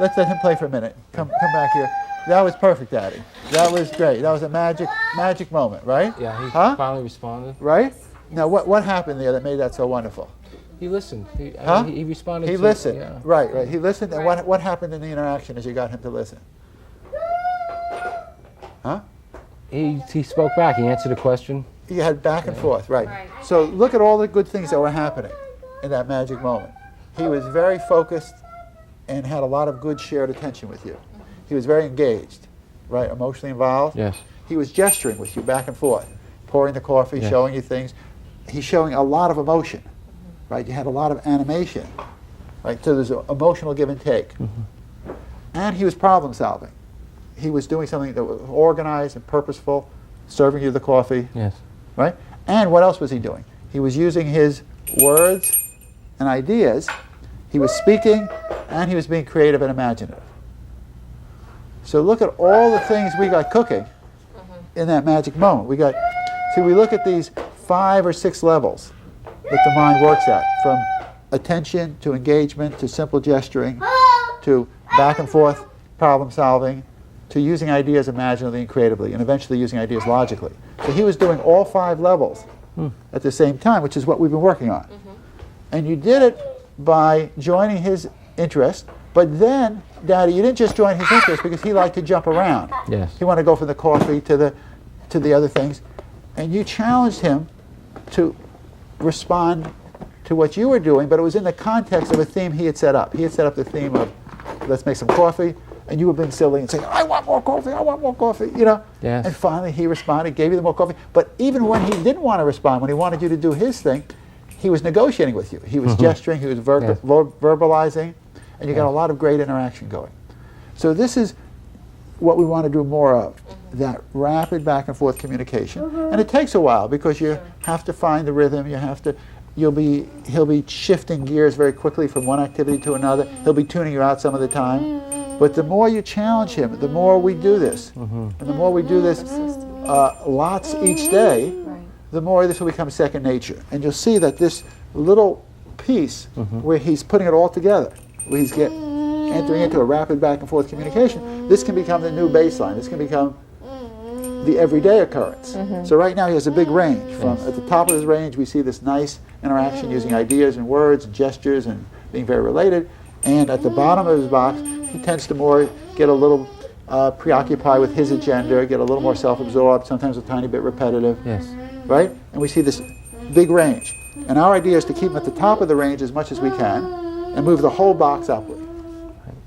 let's let him play for a minute. Come back here. That was perfect, Daddy. That was great. That was a magic moment, right? Yeah, he Huh? finally responded. Right? Now, what happened there that made that so wonderful? He listened. Huh? He responded. He to, listened. Yeah. Right. He listened. And what happened in the interaction as you got him to listen? Huh? He spoke back. He answered a question. You had back and forth, right. So look at all the good things that were happening in that magic moment. He was very focused and had a lot of good shared attention with you. He was very engaged, right, emotionally involved. Yes. He was gesturing with you back and forth, pouring the coffee, Yes. showing you things. He's showing a lot of emotion, right? You had a lot of animation, right? So there's an emotional give and take. And he was problem solving. He was doing something that was organized and purposeful, serving you the coffee, Yes. right? And what else was he doing? He was using his words and ideas. He was speaking, and he was being creative and imaginative. So look at all the things we got cooking in that magic moment. We look at these 5 or 6 levels that the mind works at, from attention to engagement to simple gesturing to back and forth problem solving to using ideas imaginatively and creatively and eventually using ideas logically. So he was doing all 5 levels at the same time, which is what we've been working on. And you did it by joining his interest, but then, Daddy, you didn't just join his interest because he liked to jump around. Yes. He wanted to go from the coffee to the other things. And you challenged him to respond to what you were doing, but it was in the context of a theme he had set up. He had set up the theme of, let's make some coffee, and you were being silly and saying, I want more coffee, you know? Yes. And finally he responded, gave you the more coffee. But even when he didn't want to respond, when he wanted you to do his thing, he was negotiating with you. He was gesturing, he was verbalizing, and you got a lot of great interaction going. So this is what we want to do more of, that rapid back and forth communication. And it takes a while because you have to find the rhythm, he'll be shifting gears very quickly from one activity to another. He'll be tuning you out some of the time. But the more you challenge him, the more we do this. And the more we do this lots each day, the more this will become second nature. And you'll see that this little piece where he's putting it all together, where he's entering into a rapid back and forth communication, this can become the new baseline. This can become the everyday occurrence. So right now he has a big range. From at the top of his range, we see this nice interaction using ideas and words and gestures and being very related. And at the bottom of his box, he tends to more get a little preoccupied with his agenda, get a little more self-absorbed, sometimes a tiny bit repetitive. Yes. Right? And we see this big range. And our idea is to keep him at the top of the range as much as we can and move the whole box upward.